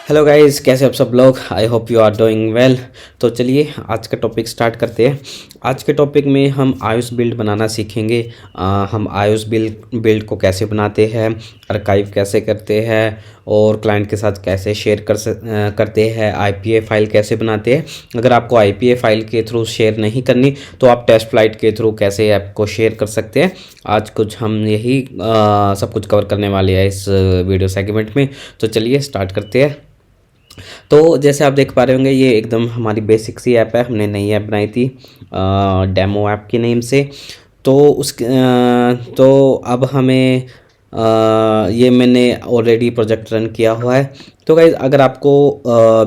Hello guys, कैसे आप सब लोग। I hope you are doing well. तो चलिए आज का टॉपिक स्टार्ट करते हैं। आज के टॉपिक में हम आयुष बिल्ड बनाना सीखेंगे। हम आयुष बिल्ड को कैसे बनाते हैं, आर्काइव कैसे करते हैं और क्लाइंट के साथ कैसे शेयर करते हैं, आईपीए फाइल कैसे बनाते हैं। अगर आपको आईपीए फाइल के थ्रू शेयर नहीं करनी तो आप टेस्ट फ्लाइट के थ्रू कैसे ऐप को शेयर कर सकते हैं। आज कुछ हम यही सब कुछ कवर करने वाले हैं इस वीडियो सेगमेंट में। तो चलिए स्टार्ट करते हैं। तो जैसे आप देख पा रहे होंगे, ये एकदम हमारी बेसिक सी ऐप है। हमने नई ऐप बनाई थी डेमो ऐप के नेम से। तो तो अब हमें ये मैंने ऑलरेडी प्रोजेक्ट रन किया हुआ है। तो गाइज, अगर आपको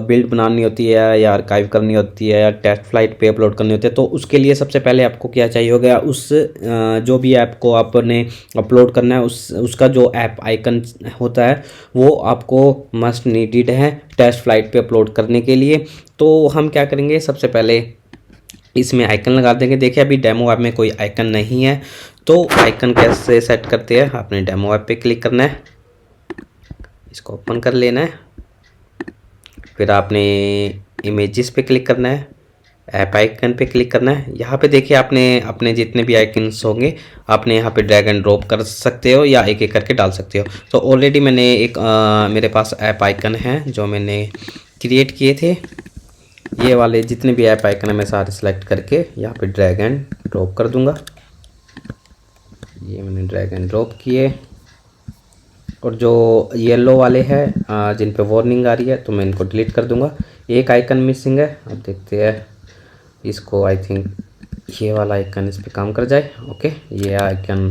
बिल्ड बनानी होती है या आर्काइव करनी होती है या टेस्ट फ्लाइट पे अपलोड करनी होती है, तो उसके लिए सबसे पहले आपको क्या चाहिए होगा, जो भी ऐप को आपने अपलोड करना है उसका जो ऐप आइकन होता है वो आपको मस्ट नीडेड है टेस्ट फ्लाइट पे अपलोड करने के लिए। तो हम क्या करेंगे, सबसे पहले इसमें आइकन लगा देंगे। देखिए अभी डेमो ऐप में कोई आइकन नहीं है, तो आइकन कैसे सेट करते हैं। आपने डेमो ऐप पे क्लिक करना है, इसको ओपन कर लेना है। फिर आपने इमेजेस पे क्लिक करना है, ऐप आइकन पे क्लिक करना है। यहाँ पे देखिए आपने अपने जितने भी आइकन्स होंगे आपने यहाँ पे ड्रैग एंड ड्रॉप कर सकते हो या एक एक करके डाल सकते हो। तो ऑलरेडी मैंने मेरे पास ऐप आइकन है जो मैंने क्रिएट किए थे। ये वाले जितने भी ऐप आइकन है मैं सारे सिलेक्ट करके यहाँ पे ड्रैग एंड ड्रॉप कर दूंगा। ये मैंने ड्रैग एंड ड्रॉप किए। और जो येलो वाले हैं जिन पे वार्निंग आ रही है तो मैं इनको डिलीट कर दूंगा। एक आइकन मिसिंग है, अब देखते हैं इसको। आई थिंक ये वाला आइकन इस पे काम कर जाए। ओके, ये आइकन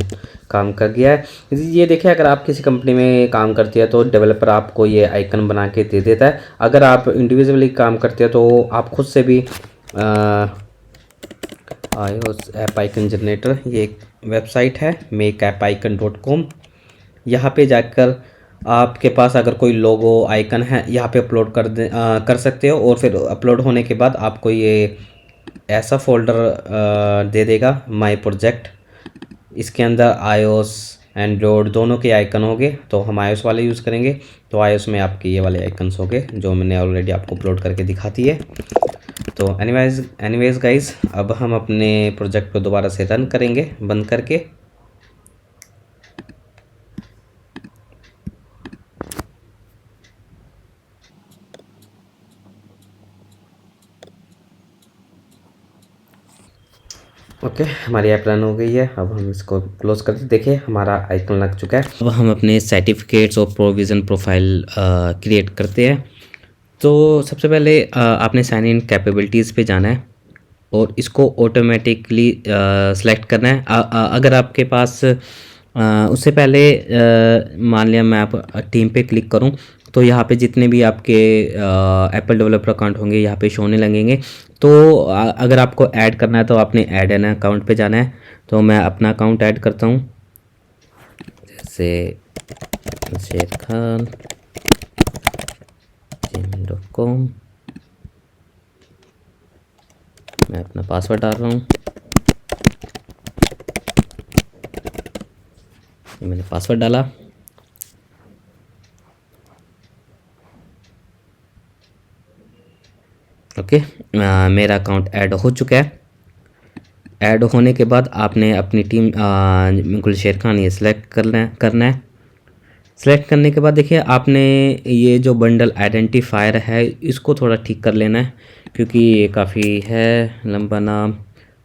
काम कर गया है। ये देखिए, अगर आप किसी कंपनी में काम करते हैं तो डेवलपर आपको ये आइकन बना के दे देता है। अगर आप इंडिविजुअली काम करते हैं तो आप खुद से भी iOS ऐप आइकन जनरेटर, ये एक वेबसाइट है makeappicon.com। यहाँ पे जाकर आपके पास अगर कोई लोगो आइकन है यहाँ पे अपलोड कर सकते हो। और फिर अपलोड होने के बाद आपको ये ऐसा फोल्डर दे देगा माय प्रोजेक्ट। इसके अंदर iOS एंड्रॉयड दोनों के आइकन होंगे, तो हम iOS वाले यूज़ करेंगे। तो iOS में आपके ये वाले आइकन्स होंगे जो मैंने ऑलरेडी आपको अपलोड करके दिखाती है। तो एनीवेज गाइस, अब हम अपने प्रोजेक्ट को दोबारा से रन करेंगे बंद करके। ओके, हमारी ऐप रन हो गई है। अब हम इसको क्लोज करते, देखिए हमारा आइकन लग चुका है। अब हम अपने सर्टिफिकेट्स और प्रोविज़न प्रोफाइल क्रिएट करते हैं। तो सबसे पहले आपने साइन इन कैपेबिलिटीज़ पे जाना है और इसको ऑटोमेटिकली सेलेक्ट करना है। अगर आपके पास उससे पहले मान लिया मैं आप टीम पे क्लिक करूं तो यहाँ पे जितने भी आपके एप्पल डेवलपर अकाउंट होंगे यहाँ पे शो होने लगेंगे। तो अगर आपको ऐड करना है तो आपने ऐड एन अकाउंट पे जाना है। तो मैं अपना अकाउंट ऐड करता हूँ, जैसे शेर खान gmail.com। मैं अपना पासवर्ड डाल रहा हूँ, मैंने पासवर्ड डाला। ओके, मेरा अकाउंट ऐड हो चुका है। ऐड होने के बाद आपने अपनी टीम गुलशेर खान ये सिलेक्ट करना है। सिलेक्ट करने के बाद देखिए आपने ये जो बंडल आइडेंटिफायर है इसको थोड़ा ठीक कर लेना है, क्योंकि ये काफ़ी है लंबा नाम।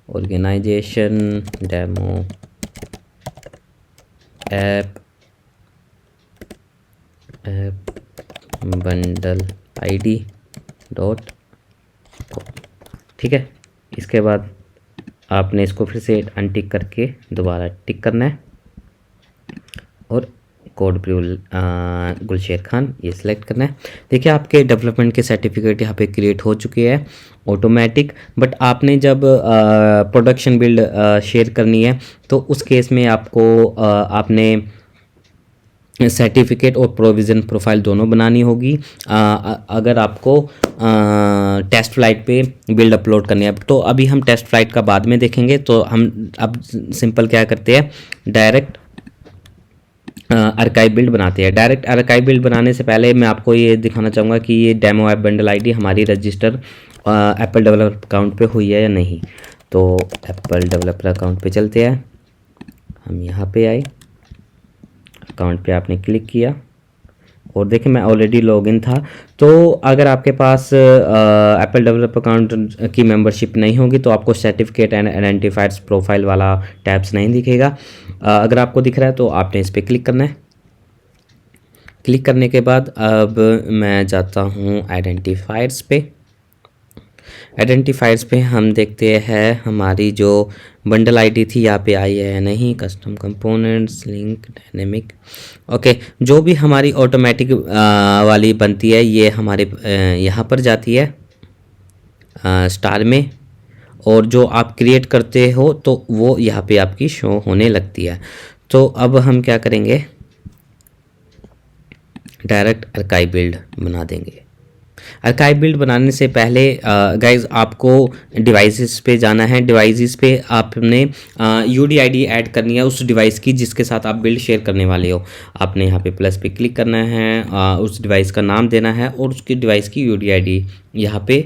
Organization demo app bundle ID dot, ठीक है। इसके बाद आपने इसको फिर से अनटिक करके दोबारा टिक करना है और कोड गुलशेर खान ये सिलेक्ट करना है। देखिए आपके डेवलपमेंट के सर्टिफिकेट यहाँ पे क्रिएट हो चुके हैं ऑटोमेटिक। बट आपने जब प्रोडक्शन बिल्ड शेयर करनी है तो उस केस में आपको आपने सर्टिफिकेट और प्रोविज़न प्रोफाइल दोनों बनानी होगी। अगर आपको टेस्ट फ्लाइट पे बिल्ड अपलोड करनी है। तो अभी हम टेस्ट फ्लाइट का बाद में देखेंगे। तो हम अब सिंपल क्या करते हैं, डायरेक्ट अर्काइव बिल्ड बनाते हैं। डायरेक्ट अर्काइव बिल्ड बनाने से पहले मैं आपको ये दिखाना चाहूँगा कि ये डेमो ऐप बंडल आईडी हमारी रजिस्टर एप्पल डेवलपर अकाउंट पे हुई है या नहीं। तो एप्पल डेवलपर अकाउंट पे चलते हैं, हम यहाँ पे आए, अकाउंट पे आपने क्लिक किया और देखिए मैं ऑलरेडी लॉगिन था। तो अगर आपके पास एप्पल डेवलपर अकाउंट की मेंबरशिप नहीं होगी तो आपको सर्टिफिकेट एंड आइडेंटिफायर्स प्रोफाइल वाला टैब्स नहीं दिखेगा। अगर आपको दिख रहा है तो आपने इस पर क्लिक करना है। क्लिक करने के बाद अब मैं जाता हूँ आइडेंटिफायर्स पे। आइडेंटिफायर्स पे हम देखते हैं हमारी जो बंडल आईडी थी यहाँ पे आई है या नहीं। Custom components, link, dynamic, okay. जो भी हमारी ऑटोमेटिक वाली बनती है ये हमारे यहाँ पर जाती है स्टार में, और जो आप क्रिएट करते हो तो वो यहाँ पे आपकी शो होने लगती है। तो अब हम क्या करेंगे, डायरेक्ट अर्काइव बिल्ड बना देंगे। अर्काइव बिल्ड बनाने से पहले गाइज आपको डिवाइसेस पे जाना है। डिवाइसेस पे आपने यूडीआईडी ऐड करनी है उस डिवाइस की जिसके साथ आप बिल्ड शेयर करने वाले हो। आपने यहाँ पे प्लस पे क्लिक करना है, उस डिवाइस का नाम देना है और उसकी डिवाइस की यूडीआईडी यहाँ पे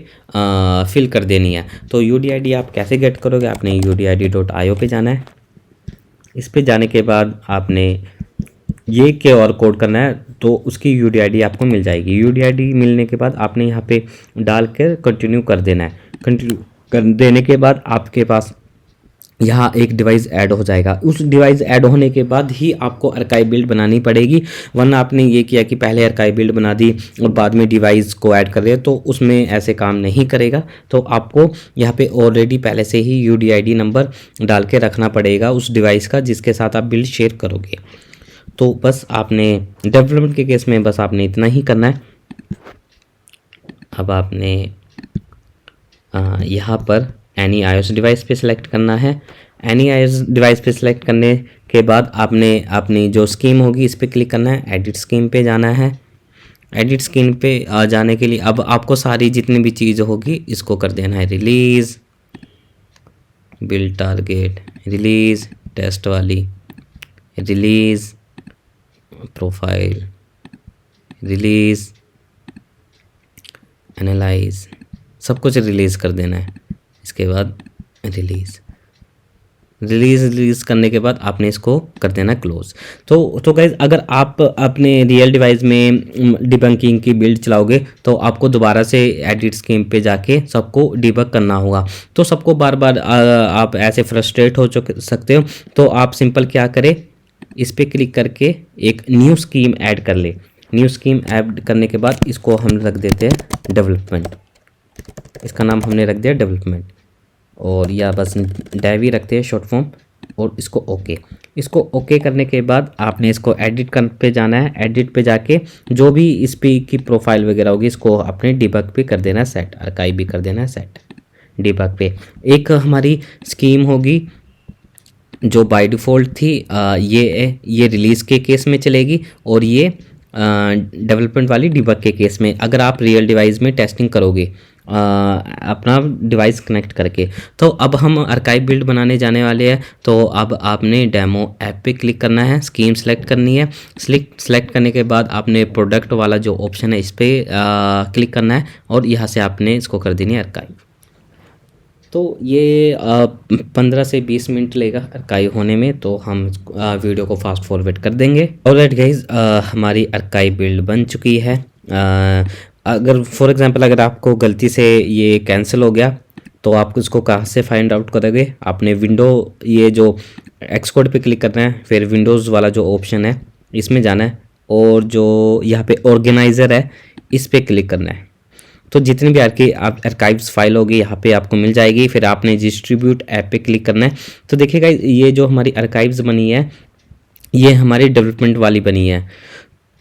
फिल कर देनी है। तो यूडीआईडी आप कैसे गेट करोगे, आपने UDID.io पे जाना है। इस पे जाने के बाद आपने ये QR कोड करना है तो उसकी UDID आपको मिल जाएगी। UDID मिलने के बाद आपने यहाँ पे डाल कर कंटिन्यू कर देना है। कंटिन्यू कर देने के बाद आपके पास यहाँ एक डिवाइस ऐड हो जाएगा। उस डिवाइस ऐड होने के बाद ही आपको अर्काइव बिल्ड बनानी पड़ेगी, वरना आपने ये किया कि पहले अर्काइव बिल्ड बना दी और बाद में डिवाइस को ऐड कर दिया तो उसमें ऐसे काम नहीं करेगा। तो आपको यहाँ पे ऑलरेडी पहले से ही UDID नंबर डाल के रखना पड़ेगा उस डिवाइस का जिसके साथ आप बिल्ड शेयर करोगे। तो बस आपने डेवलपमेंट के केस में बस आपने इतना ही करना है। अब आपने यहाँ पर एनी iOS डिवाइस पे सिलेक्ट करना है। एनी iOS डिवाइस पे सिलेक्ट करने के बाद आपने अपनी जो स्कीम होगी इस पर क्लिक करना है, एडिट स्कीम पे जाना है। एडिट स्कीम पे जाने के लिए अब आपको सारी जितनी भी चीज़ होगी इसको कर देना है release, build target, release test वाली, रिलीज़ प्रोफाइल, रिलीज़ एनालाइज, सब कुछ रिलीज़ कर देना है। इसके बाद रिलीज़ करने के बाद आपने इसको कर देना क्लोज। तो गाइज अगर आप अपने रियल डिवाइस में डिबंकिंग की बिल्ड चलाओगे तो आपको दोबारा से एडिट स्कीम पे जाके सबको डिबग करना होगा। तो सबको बार बार आप ऐसे फ्रस्ट्रेट हो सकते हो। तो आप सिंपल क्या करें, इस पर क्लिक करके एक न्यू स्कीम ऐड कर ले। न्यू स्कीम ऐड करने के बाद इसको हम रख देते हैं डेवलपमेंट। इसका नाम हमने रख दिया डेवलपमेंट, और या बस डेवी रखते हैं शॉर्ट फॉर्म, और इसको ओके। इसको ओके करने के बाद आपने इसको एडिट कर पे जाना है। एडिट पे जाके जो भी इस पे की प्रोफाइल वगैरह होगी इसको अपने डिबग पे कर देना है सेट, अर्काइव भी कर देना है सेट डिबग पे। एक हमारी स्कीम होगी जो बाय डिफ़ॉल्ट थी, ये रिलीज़ के केस में चलेगी और ये डेवलपमेंट वाली डिबग के केस में। अगर आप रियल डिवाइस में टेस्टिंग करोगे अपना डिवाइस कनेक्ट करके। तो अब हम अर्काइव बिल्ड बनाने जाने वाले हैं। तो अब आपने डेमो ऐप पे क्लिक करना है, स्कीम सेलेक्ट करनी है। सेलेक्ट करने के बाद आपने प्रोडक्ट वाला जो ऑप्शन है इस पर क्लिक करना है और यहाँ से आपने इसको कर देनी है अर्काइव। तो ये 15 से 20 मिनट लेगा अर्काइव होने में, तो हम वीडियो को फास्ट फॉरवर्ड कर देंगे। ऑलराइट गाइज, हमारी अर्काइव बिल्ड बन चुकी है। अगर फॉर एग्जांपल अगर आपको गलती से ये कैंसिल हो गया तो आप इसको कहाँ से फाइंड आउट करोगे, आपने विंडो ये जो एक्सकोड पे क्लिक करना है, फिर विंडोज़ वाला जो ऑप्शन है इसमें जाना है और जो यहाँ पे ऑर्गेनाइज़र है इस पर क्लिक करना है। तो जितनी भी आर्काइव्स फाइल होगी यहाँ पे आपको मिल जाएगी। फिर आपने डिस्ट्रीब्यूट ऐप पे क्लिक करना है। तो देखिएगा ये जो हमारी आर्काइव्स बनी है ये हमारी डेवलपमेंट वाली बनी है।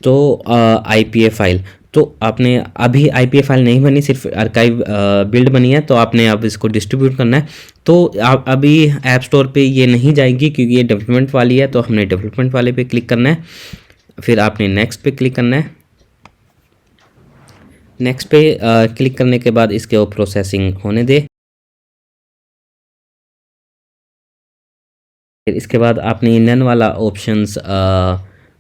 तो IPA फाइल, तो आपने अभी IPA फाइल नहीं बनी, सिर्फ आर्काइव बिल्ड बनी है। तो आपने अब इसको डिस्ट्रीब्यूट करना है। तो आप अभी ऐप स्टोर पे ये नहीं जाएगी क्योंकि ये डेवलपमेंट वाली है। तो हमने डेवलपमेंट वाले पे क्लिक करना है, फिर आपने नेक्स्ट पे क्लिक करना है। नेक्स्ट पे क्लिक करने के बाद इसके वो प्रोसेसिंग होने दे। फिर इसके बाद आपने नन वाला ऑप्शंस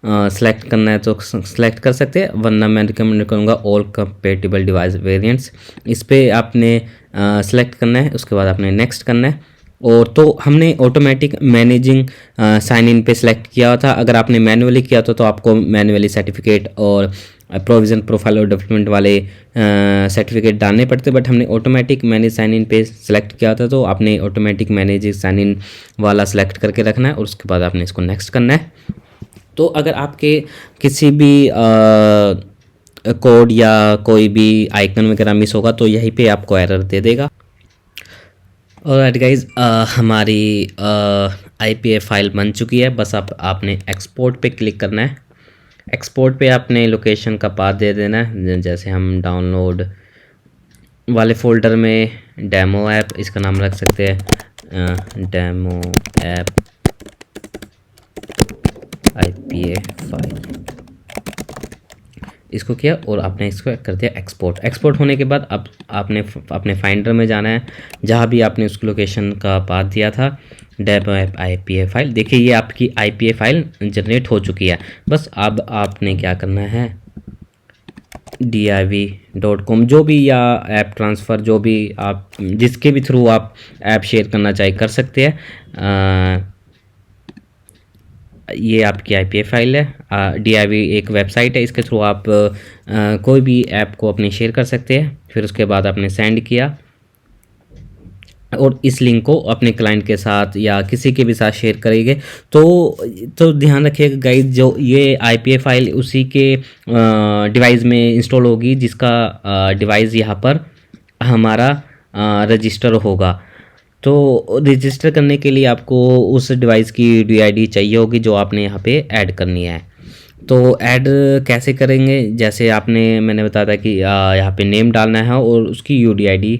सेलेक्ट करना है तो सेलेक्ट कर सकते हैं, वरना मैं रिकमेंड करूँगा ऑल कंपेटिबल डिवाइस वेरिएंट्स, इस पर आपने सेलेक्ट करना है। उसके बाद आपने नेक्स्ट करना है। और तो हमने ऑटोमेटिक मैनेजिंग साइन इन पे सिलेक्ट किया था। अगर आपने मैनुअली किया था तो आपको मैनुअली सर्टिफिकेट और प्रोविज़न प्रोफाइल और डेवलपमेंट वाले सर्टिफिकेट डालने पड़ते, बट हमने ऑटोमेटिक मैनेज साइन इन पे सिलेक्ट किया था, तो आपने ऑटोमेटिक मैनेज साइन इन वाला सेलेक्ट करके रखना है और उसके बाद आपने इसको नेक्स्ट करना है। तो अगर आपके किसी भी कोड या कोई भी आइकन वगैरह मिस होगा तो यहीं पे आपको एरर दे देगा। और गाइज हमारी IPA फाइल बन चुकी है। बस आपने एक्सपोर्ट पे क्लिक करना है। एक्सपोर्ट पे आपने लोकेशन का पाथ दे देना है। जैसे हम डाउनलोड वाले फोल्डर में डेमो ऐप, इसका नाम रख सकते हैं डेमो ऐप IPA फाइल, इसको किया और आपने इसको कर दिया एक्सपोर्ट। एक्सपोर्ट होने के बाद अब आपने अपने फाइंडर में जाना है, जहाँ भी आपने उसको लोकेशन का पाथ दिया था, डेमो ऐप IPA फाइल। देखिए ये आपकी IPA फाइल जनरेट हो चुकी है। बस अब आपने क्या करना है, div.com जो भी या ऐप ट्रांसफ़र जो भी आप जिसके भी थ्रू आप ऐप शेयर करना चाहे कर सकते हैं। ये आपकी IPA फाइल है। div एक वेबसाइट है, इसके थ्रू आप कोई भी ऐप को अपने शेयर कर सकते हैं। फिर उसके बाद आपने सेंड किया और इस लिंक को अपने क्लाइंट के साथ या किसी के भी साथ शेयर करेंगे। तो ध्यान रखिएगा गाइस, जो ये IPA फाइल उसी के डिवाइस में इंस्टॉल होगी जिसका डिवाइस यहाँ पर हमारा रजिस्टर होगा। तो रजिस्टर करने के लिए आपको उस डिवाइस की UDID चाहिए होगी जो आपने यहाँ पे ऐड करनी है। तो ऐड कैसे करेंगे, जैसे मैंने बताया था कि यहाँ पे नेम डालना है और उसकी UDID,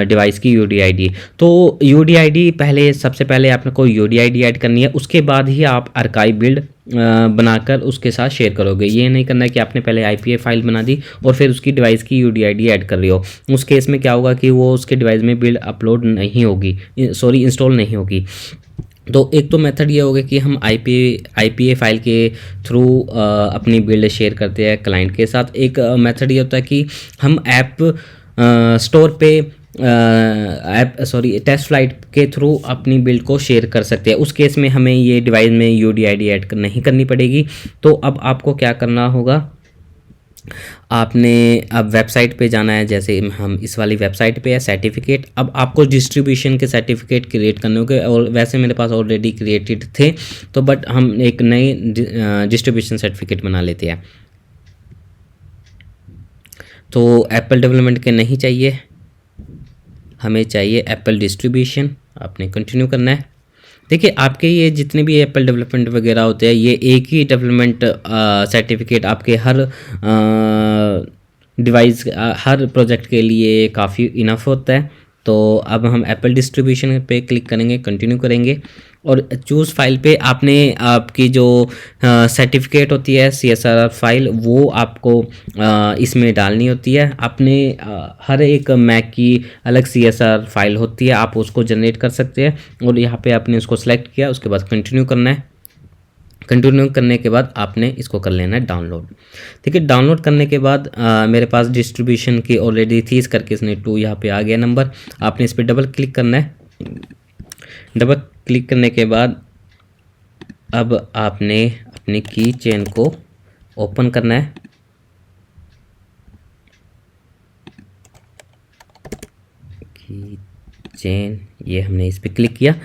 डिवाइस की UDID। तो UDID सबसे पहले आपको UDID ऐड करनी है, उसके बाद ही आप आर्काइव बिल्ड बनाकर उसके साथ शेयर करोगे। ये नहीं करना है कि आपने पहले IPA फाइल बना दी और फिर उसकी डिवाइस की UDID ऐड कर रही हो। उस केस में क्या होगा कि वो उसके डिवाइस में बिल्ड अपलोड नहीं होगी, सॉरी इंस्टॉल नहीं होगी। तो एक तो मेथड ये होगा कि हम IPA फाइल के थ्रू अपनी बिल्ड शेयर करते हैं क्लाइंट के साथ। एक मेथड ये होता है कि हम ऐप स्टोर पे टेस्ट फ्लाइट के थ्रू अपनी बिल्ड को शेयर कर सकते हैं। उस केस में हमें ये डिवाइस में UDID ऐड नहीं करनी पड़ेगी। तो अब आपको क्या करना होगा, आपने अब वेबसाइट पे जाना है। जैसे हम इस वाली वेबसाइट पे है सर्टिफिकेट। अब आपको डिस्ट्रीब्यूशन के सर्टिफिकेट क्रिएट करने होंगे और वैसे मेरे पास ऑलरेडी क्रिएटेड थे, तो बट हम एक नई डिस्ट्रीब्यूशन सर्टिफिकेट बना लेते हैं। तो एप्पल डेवलपमेंट के नहीं चाहिए, हमें चाहिए एप्पल डिस्ट्रीब्यूशन। आपने कंटिन्यू करना है। देखिए आपके ये जितने भी एप्पल डेवलपमेंट वगैरह होते हैं, ये एक ही डेवलपमेंट सर्टिफिकेट आपके हर डिवाइस हर प्रोजेक्ट के लिए काफ़ी इनफ होता है। तो अब हम एप्पल डिस्ट्रीब्यूशन पे क्लिक करेंगे, कंटिन्यू करेंगे और चूज़ फाइल पे आपने आपकी जो सर्टिफिकेट होती है CSR फाइल वो आपको इसमें डालनी होती है। आपने हर एक मैक की अलग CSR फाइल होती है, आप उसको जनरेट कर सकते हैं और यहाँ पे आपने उसको सेलेक्ट किया, उसके बाद कंटिन्यू करना है। कंटिन्यू करने के बाद आपने इसको कर लेना है डाउनलोड। ठीक है, डाउनलोड करने के बाद मेरे पास डिस्ट्रीब्यूशन की ऑलरेडी थी, इस करके इसने 2 यहाँ पे आ गया नंबर। आपने इस पर डबल क्लिक करना है। डबल क्लिक करने के बाद अब आपने अपनी की चेन को ओपन करना है। की चेन, ये हमने इस पर क्लिक किया।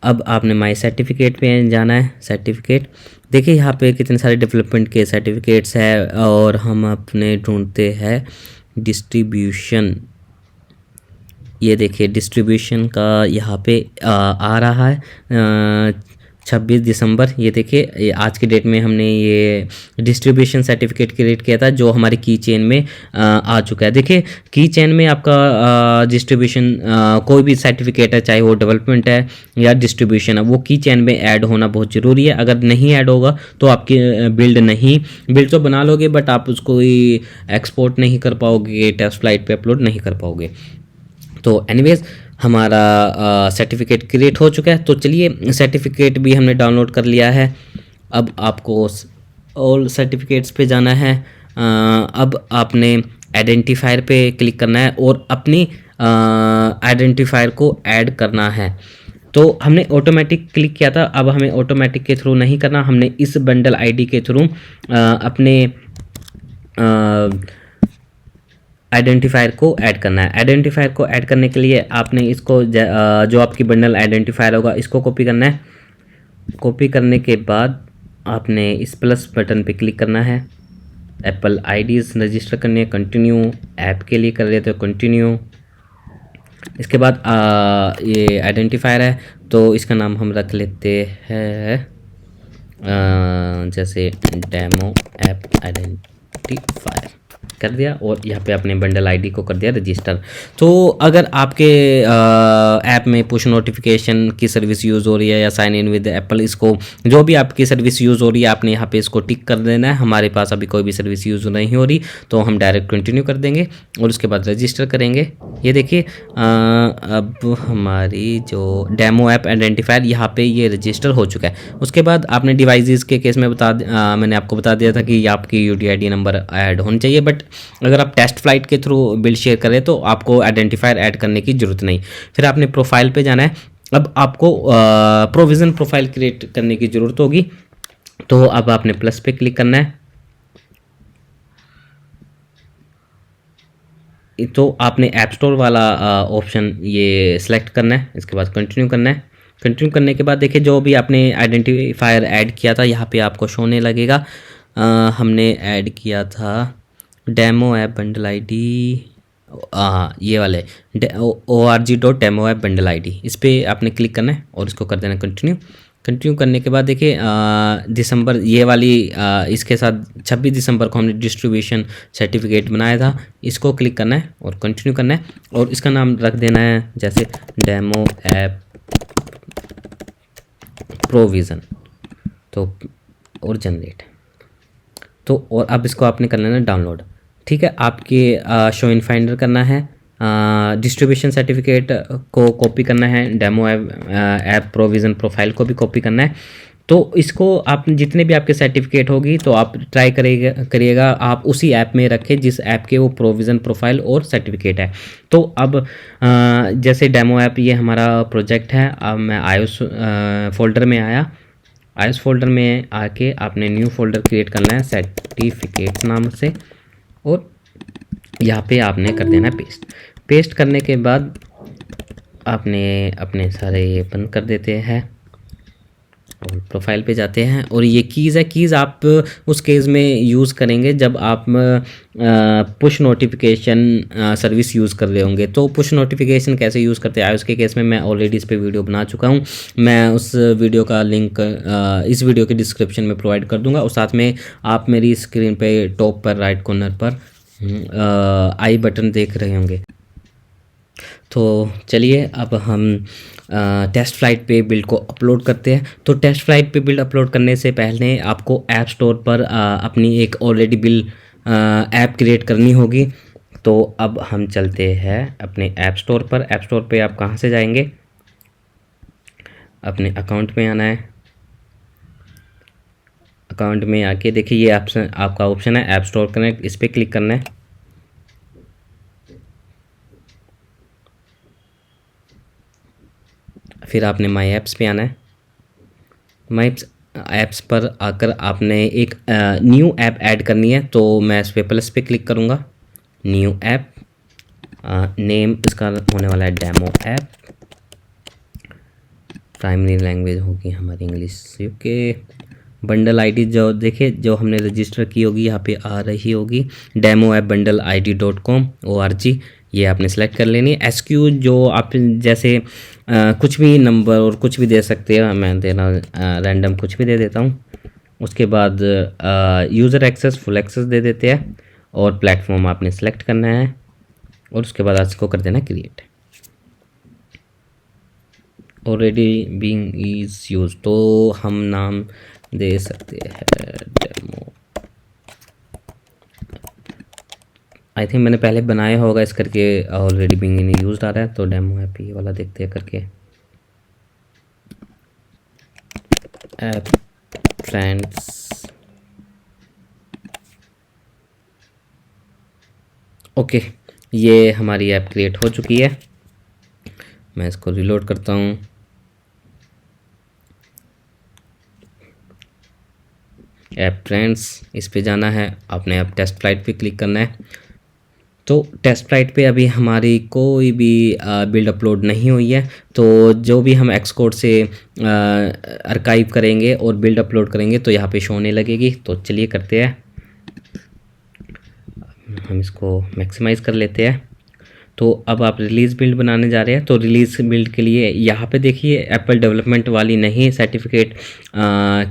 अब आपने माई सर्टिफिकेट पे जाना है। सर्टिफिकेट देखिए यहाँ पे कितने सारे डेवलपमेंट के सर्टिफिकेट्स है और हम अपने ढूंढते हैं डिस्ट्रीब्यूशन। ये देखिए डिस्ट्रीब्यूशन का यहाँ पे आ रहा है 26 दिसंबर। ये देखिए आज के डेट में हमने ये डिस्ट्रीब्यूशन सर्टिफिकेट क्रिएट किया था जो हमारी की चेन में आ चुका है। देखिए की चेन में आपका डिस्ट्रीब्यूशन कोई भी सर्टिफिकेट है, चाहे वो डेवलपमेंट है या डिस्ट्रीब्यूशन है, वो की चेन में ऐड होना बहुत ज़रूरी है। अगर नहीं ऐड होगा तो आपकी बिल्ड तो बना लोगे बट आप उसको एक्सपोर्ट नहीं कर पाओगे, टेस्ट फ्लाइट पे अपलोड नहीं कर पाओगे। तो एनीवेज हमारा सर्टिफिकेट क्रिएट हो चुका है। तो चलिए सर्टिफिकेट भी हमने डाउनलोड कर लिया है। अब आपको ऑल सर्टिफिकेट्स पे जाना है। अब आपने आइडेंटिफायर पे क्लिक करना है और अपनी आइडेंटिफायर को ऐड करना है। तो हमने ऑटोमेटिक क्लिक किया था, अब हमें ऑटोमेटिक के थ्रू नहीं करना, हमने इस बंडल आईडी के थ्रू अपने आइडेंटिफायर को ऐड करना है। आइडेंटिफायर को ऐड करने के लिए आपने इसको जो आपकी बंडल आइडेंटिफायर होगा इसको कॉपी करना है। कॉपी करने के बाद आपने इस प्लस बटन पे क्लिक करना है। एप्पल आईडीज़ रजिस्टर करनी है, कंटिन्यू। ऐप के लिए कर रहे तो कंटिन्यू। इसके बाद ये आइडेंटिफायर है तो इसका नाम हम रख लेते हैं जैसे डेमो ऐप आइडेंटिफायर कर दिया, और यहाँ पे अपने बंडल आईडी को कर दिया रजिस्टर। तो अगर आपके ऐप में पुश नोटिफिकेशन की सर्विस यूज़ हो रही है या साइन इन विद एप्पल, इसको जो भी आपकी सर्विस यूज़ हो रही है आपने यहाँ पे इसको टिक कर देना है। हमारे पास अभी कोई भी सर्विस यूज़ नहीं हो रही तो हम डायरेक्ट कंटिन्यू कर देंगे और उसके बाद रजिस्टर करेंगे। ये देखिए अब हमारी जो डेमो ऐप आइडेंटिफायर यहाँ पे ये रजिस्टर हो चुका है। उसके बाद आपने डिवाइसेस के केस में मैंने आपको बता दिया था कि आपकी UTID नंबर ऐड होनी चाहिए, बट अगर आप टेस्ट फ्लाइट के थ्रू बिल शेयर करें तो आपको आइडेंटिफायर ऐड करने की ज़रूरत नहीं। फिर आपने प्रोफाइल पे जाना है। अब आपको प्रोविज़न प्रोफाइल क्रिएट करने की ज़रूरत होगी, तो अब आपने प्लस पे क्लिक करना है। तो आपने ऐप स्टोर वाला ऑप्शन ये सिलेक्ट करना है। इसके बाद कंटिन्यू करना है। कंटिन्यू करने के बाद देखिए जो भी आपने आइडेंटिफायर ऐड किया था यहाँ पे आपको शो होने लगेगा। हमने ऐड किया था डेमो ऐप बंडल आईडी, ये वाले org.demo ऐप बंडल आईडी, इस पर आपने क्लिक करना है और इसको कर देना कंटिन्यू। कंटिन्यू करने के बाद देखिए दिसंबर ये वाली इसके साथ 26 दिसंबर को हमने डिस्ट्रीब्यूशन सर्टिफिकेट बनाया था, इसको क्लिक करना है और कंटिन्यू करना है और इसका नाम रख देना है जैसे डेमो ऐप प्रोविज़न, तो और जनरेट। तो और अब इसको आपने कर लेना डाउनलोड। ठीक है, आपके शो इन फाइंडर करना है, डिस्ट्रीब्यूशन सर्टिफिकेट को कॉपी करना है, डेमो ऐप प्रोविज़न प्रोफाइल को भी कॉपी करना है। तो इसको आप जितने भी आपके सर्टिफिकेट होगी तो आप ट्राई करिएगा आप उसी ऐप में रखें जिस ऐप के वो प्रोविज़न प्रोफाइल और सर्टिफिकेट है। तो अब जैसे डेमो ऐप ये हमारा प्रोजेक्ट है, अब मैं आयुष फोल्डर में आया। आयुष फोल्डर में आके आपने न्यू फोल्डर क्रिएट करना है सर्टिफिकेट नाम से, और यहाँ पे आपने कर देना है पेस्ट। पेस्ट करने के बाद आपने अपने सारे ये बंद कर देते हैं और प्रोफाइल पे जाते हैं। और ये कीज़ है, कीज़ आप उस केस में यूज़ करेंगे जब आप पुश नोटिफिकेशन सर्विस यूज़ कर रहे होंगे। तो पुश नोटिफिकेशन कैसे यूज़ करते हैं उसके केस में मैं ऑलरेडी इस पे वीडियो बना चुका हूँ, मैं उस वीडियो का लिंक इस वीडियो के डिस्क्रिप्शन में प्रोवाइड कर दूँगा। और साथ में आप मेरी स्क्रीन पे टॉप पर राइट कॉर्नर पर आई बटन देख रहे होंगे। तो चलिए अब हम टेस्ट फ्लाइट पे बिल्ड को अपलोड करते हैं। तो टेस्ट फ्लाइट पे बिल्ड अपलोड करने से पहले आपको ऐप स्टोर पर अपनी एक ऑलरेडी बिल्ड ऐप क्रिएट करनी होगी। तो अब हम चलते हैं अपने ऐप स्टोर पर। ऐप स्टोर पे आप कहाँ से जाएंगे, अपने अकाउंट में आना है। अकाउंट में आके देखिए ये ऑप्शन आपका ऑप्शन है ऐप स्टोर कनेक्ट, इस पर क्लिक करना है। फिर आपने माई ऐप्स पे आना है। माई ऐप्स पर आकर आपने एक न्यू ऐप ऐड करनी है। तो मैं इस पे प्लस पे क्लिक करूँगा, न्यू ऐप, नेम इसका होने वाला है डेमो ऐप, प्राइमरी लैंग्वेज होगी हमारी इंग्लिश यूके। बंडल आईडी जो देखिए जो हमने रजिस्टर की होगी यहाँ पे आ रही होगी, demo app bundle ID.com ORG, ये आपने सेलेक्ट कर लेनी है। SQ जो आप जैसे कुछ भी नंबर और कुछ भी दे सकते हैं, मैं देना रैंडम कुछ भी दे देता हूँ। उसके बाद यूज़र एक्सेस फुल एक्सेस दे देते हैं और प्लेटफॉर्म आपने सेलेक्ट करना है और उसके बाद इसको कर देना create. Already being is use, तो हम नाम दे सकते हैं डेमो। आई थिंक मैंने पहले बनाया होगा इस करके ऑलरेडी बीइंग इन यूज आ रहा है, तो डेमो ऐप ये वाला देखते हैं करके। ऐप फ्रेंड्स ओके, ये हमारी ऐप क्रिएट हो चुकी है। मैं इसको रिलोड करता हूँ। ऐप ट्रेंड्स, इस पे जाना है, आपने अब टेस्ट फ्लाइट पे क्लिक करना है। तो टेस्ट फ्लाइट पे अभी हमारी कोई भी बिल्ड अपलोड नहीं हुई है, तो जो भी हम एक्सकोड से आर्काइव करेंगे और बिल्ड अपलोड करेंगे तो यहाँ पे शो होने लगेगी। तो चलिए करते हैं, हम इसको मैक्सिमाइज कर लेते हैं। तो अब आप रिलीज़ बिल्ड बनाने जा रहे हैं, तो रिलीज़ बिल्ड के लिए यहाँ पे देखिए एप्पल डेवलपमेंट वाली नहीं, सर्टिफिकेट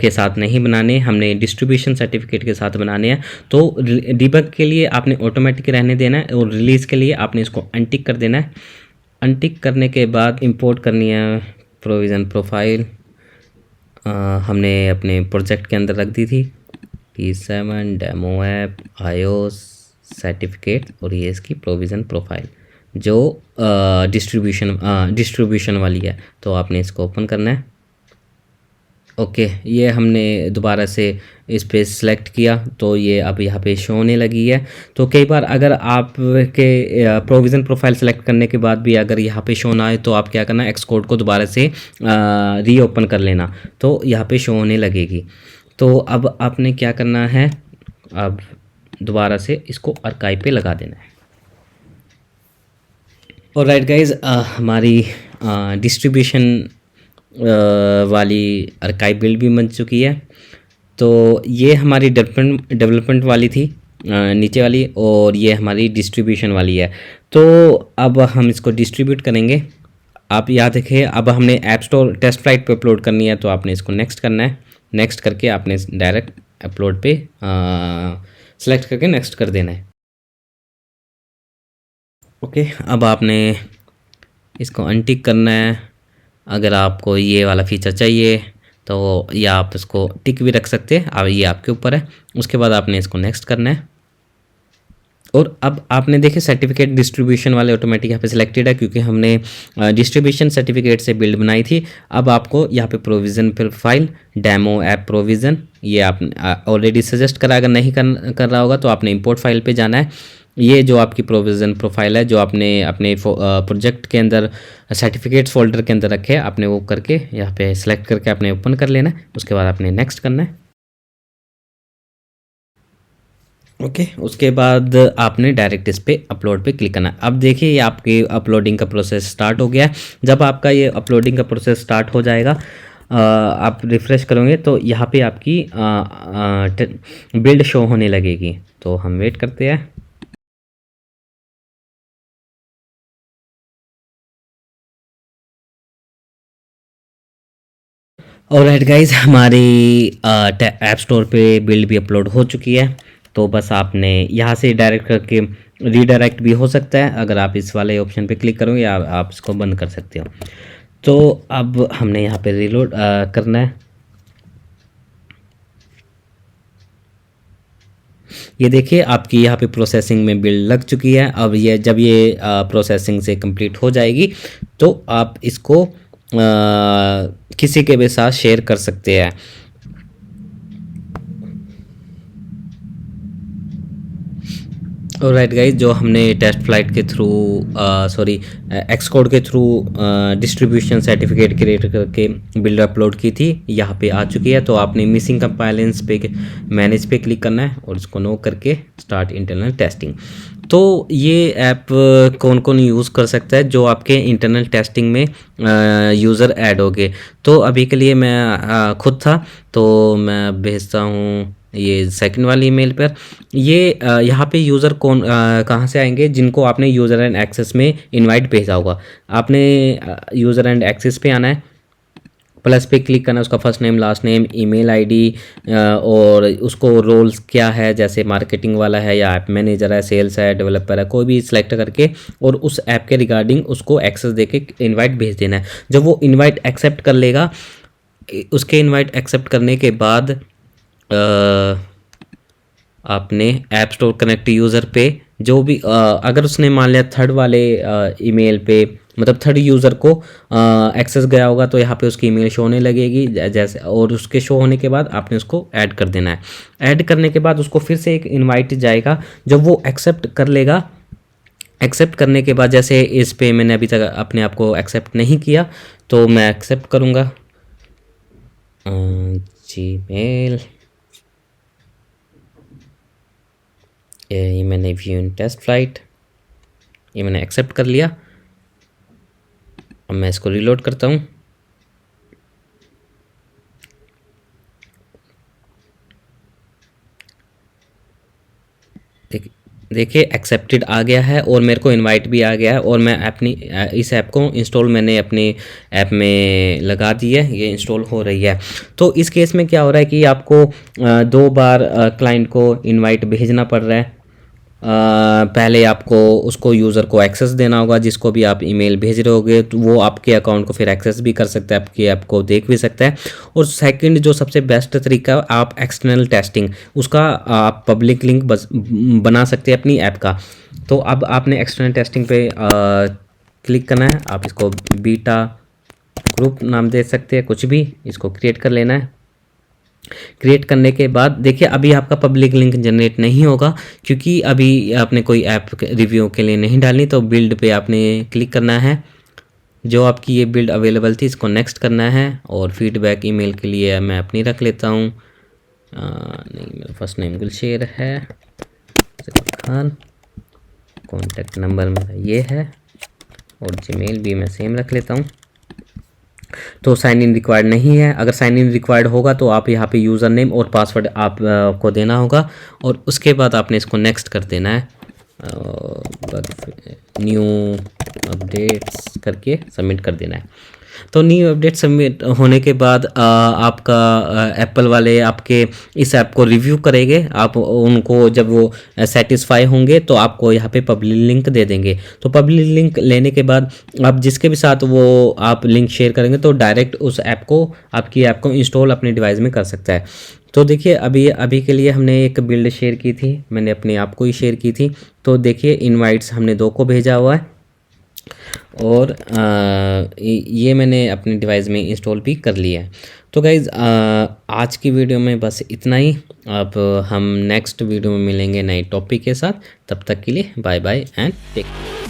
के साथ नहीं बनाने, हमने डिस्ट्रीब्यूशन सर्टिफिकेट के साथ बनाने हैं। तो डिबग के लिए आपने ऑटोमेटिक रहने देना है और रिलीज़ के लिए आपने इसको अनटिक कर देना है। अनटिक करने के बाद इंपोर्ट करनी है प्रोविज़न प्रोफाइल, हमने अपने प्रोजेक्ट के अंदर रख दी थी, P7 demo app iOS certificate, और ये इसकी प्रोविज़न प्रोफाइल जो डिस्ट्रीब्यूशन वाली है। तो आपने इसको ओपन करना है। ओके, ये हमने दोबारा से इस पे सिलेक्ट किया तो ये अब यहाँ पे शो होने लगी है। तो कई बार अगर आप के प्रोविज़न प्रोफाइल सेलेक्ट करने के बाद भी अगर यहाँ पे शो ना आए तो आप क्या करना, एक्सकोड को दोबारा से रीओपन कर लेना, तो यहाँ पे शो होने लगेगी। तो अब आपने क्या करना है, अब दोबारा से इसको आर्काइव पे लगा देना है। और राइट गाइज, हमारी डिस्ट्रीब्यूशन वाली आर्काइव बिल्ड भी बन चुकी है। तो ये हमारी डेवलपमेंट वाली थी नीचे वाली, और ये हमारी डिस्ट्रीब्यूशन वाली है। तो अब हम इसको डिस्ट्रीब्यूट करेंगे। आप यहाँ देखिए, अब हमने ऐप स्टोर टेस्ट फ्लाइट पे अपलोड करनी है, तो आपने इसको नेक्स्ट करना है। नेक्स्ट करके आपने डायरेक्ट अपलोड पे सेलेक्ट करके नेक्स्ट कर देना है। ओके, अब आपने इसको अनटिक करना है। अगर आपको ये वाला फीचर चाहिए तो या आप इसको टिक भी रख सकते हैं, अब ये आपके ऊपर है। उसके बाद आपने इसको नेक्स्ट करना है। और अब आपने देखे सर्टिफिकेट डिस्ट्रीब्यूशन वाले ऑटोमेटिक यहाँ पे सिलेक्टेड है, क्योंकि हमने डिस्ट्रीब्यूशन सर्टिफिकेट से बिल्ड बनाई थी। अब आपको यहाँ पे provision profile demo app provision, ये आप ऑलरेडी सजेस्ट करा, अगर नहीं कर रहा होगा तो आपने इंपोर्ट फाइल पे जाना है। ये जो आपकी प्रोविज़न प्रोफाइल है जो आपने अपने प्रोजेक्ट के अंदर सर्टिफिकेट्स फोल्डर के अंदर रखे, आपने वो करके यहाँ पे सिलेक्ट करके आपने ओपन कर लेना है। उसके बाद आपने नेक्स्ट करना है। ओके, उसके बाद आपने डायरेक्ट इस पे अपलोड पे क्लिक करना है। अब देखिए ये आपकी अपलोडिंग का प्रोसेस स्टार्ट हो गया है। जब आपका ये अपलोडिंग का प्रोसेस स्टार्ट हो जाएगा, आप रिफ़्रेश करोगे तो यहाँ पे आपकी बिल्ड शो होने लगेगी। तो हम वेट करते हैं। ऑलराइट गाइज, हमारी ऐप स्टोर पे बिल्ड भी अपलोड हो चुकी है। तो बस आपने यहाँ से डायरेक्ट करके रीडायरेक्ट भी हो सकता है, अगर आप इस वाले ऑप्शन पे क्लिक करोगे या आप इसको बंद कर सकते हो। तो अब हमने यहाँ पे रीलोड करना है। ये देखिए आपकी यहाँ पे प्रोसेसिंग में बिल्ड लग चुकी है। अब ये जब ये प्रोसेसिंग से कंप्लीट हो जाएगी तो आप इसको किसी के भी साथ शेयर कर सकते हैं। राइट गाइज, जो हमने टेस्ट फ्लाइट के थ्रू एक्सकोड के थ्रू डिस्ट्रीब्यूशन सर्टिफिकेट क्रिएट करके बिल्ड अपलोड की थी, यहाँ पे आ चुकी है। तो आपने मिसिंग कंपाइलेंस पे मैनेज पे क्लिक करना है और इसको नो करके स्टार्ट इंटरनल टेस्टिंग। तो ये ऐप कौन कौन यूज़ कर सकता है, जो आपके इंटरनल टेस्टिंग में यूज़र ऐड हो गए। तो अभी के लिए मैं खुद था, तो मैं भेजता हूँ ये सेकंड वाली ईमेल पर। ये यहाँ पे यूज़र कौन कहाँ से आएंगे, जिनको आपने यूज़र एंड एक्सेस में इनवाइट भेजा होगा। आपने यूज़र एंड एक्सेस पे आना है, प्लस पे क्लिक करना है, उसका first name last name email ID और उसको रोल्स क्या है, जैसे मार्केटिंग वाला है या ऐप मैनेजर है, सेल्स है, डेवलपर है, कोई भी सिलेक्ट करके और उस ऐप के रिगार्डिंग उसको एक्सेस देके इनवाइट भेज देना है। जब वो इनवाइट एक्सेप्ट कर लेगा, उसके इनवाइट एक्सेप्ट करने के बाद आपने ऐप स्टोर कनेक्ट यूज़र पे जो भी अगर उसने मान लिया थर्ड वाले ईमेल पे, मतलब थर्ड यूज़र को एक्सेस गया होगा, तो यहाँ पे उसकी ईमेल शो होने लगेगी जैसे, और उसके शो होने के बाद आपने उसको ऐड कर देना है। ऐड करने के बाद उसको फिर से एक इनवाइट जाएगा, जब वो एक्सेप्ट कर लेगा एक्सेप्ट करने के बाद जैसे इस पे मैंने अभी तक अपने आप को एक्सेप्ट नहीं किया, तो मैं एक्सेप्ट करूँगा जीमेल। ये मैंने व्यू इन टेस्ट फ्लाइट, ये मैंने एक्सेप्ट कर लिया। अब मैं इसको रीलोड करता हूँ। देखिए एक्सेप्टेड आ गया है और मेरे को इनवाइट भी आ गया है, और मैं अपनी इस ऐप को इंस्टॉल मैंने अपने ऐप में लगा दी है, ये इंस्टॉल हो रही है। तो इस केस में क्या हो रहा है कि आपको 2 बार क्लाइंट को इनवाइट भेजना पड़ रहा है। पहले आपको उसको यूज़र को एक्सेस देना होगा, जिसको भी आप ईमेल भेज रहे होगे तो वो आपके अकाउंट को फिर एक्सेस भी कर सकता है, आपकी ऐप को देख भी सकता है। और सेकंड जो सबसे बेस्ट तरीका है, आप एक्सटर्नल टेस्टिंग उसका आप पब्लिक लिंक बना सकते हैं अपनी ऐप का। तो अब आपने एक्सटर्नल टेस्टिंग पे क्लिक करना है। आप इसको बीटा ग्रुप नाम दे सकते हैं, कुछ भी, इसको क्रिएट कर लेना है। क्रिएट करने के बाद देखिए अभी आपका पब्लिक लिंक जनरेट नहीं होगा, क्योंकि अभी आपने कोई ऐप रिव्यू के लिए नहीं डालनी। तो बिल्ड पे आपने क्लिक करना है, जो आपकी ये बिल्ड अवेलेबल थी इसको नेक्स्ट करना है। और फीडबैक ईमेल के लिए मैं अपनी रख लेता हूँ, नहीं मेरा फर्स्ट नेम गुलशेर है खान, कॉन्टैक्ट नंबर मेरा ये है, और जीमेल भी मैं सेम रख लेता हूँ। तो साइन इन रिक्वायर्ड नहीं है। अगर साइन इन रिक्वायर्ड होगा तो आप यहाँ पे यूज़र नेम और पासवर्ड आप को देना होगा, और उसके बाद आपने इसको नेक्स्ट कर देना है। न्यू अपडेट्स करके सबमिट कर देना है। तो न्यू अपडेट सबमिट होने के बाद आपका एप्पल वाले आपके इस ऐप को रिव्यू करेंगे। आप उनको जब वो सेटिस्फाई होंगे तो आपको यहाँ पे पब्लिक लिंक दे देंगे। तो पब्लिक लिंक लेने के बाद आप जिसके भी साथ वो आप लिंक शेयर करेंगे तो डायरेक्ट उस ऐप को, आपकी ऐप को इंस्टॉल अपने डिवाइस में कर सकता है। तो देखिए अभी के लिए हमने एक बिल्ड शेयर की थी, मैंने अपने आप को ही शेयर की थी। तो देखिए इनवाइट्स हमने 2 को भेजा हुआ है, और ये मैंने अपने डिवाइस में इंस्टॉल भी कर लिया है। तो गाइज़ आज की वीडियो में बस इतना ही। अब हम नेक्स्ट वीडियो में मिलेंगे नए टॉपिक के साथ। तब तक के लिए bye bye and take care.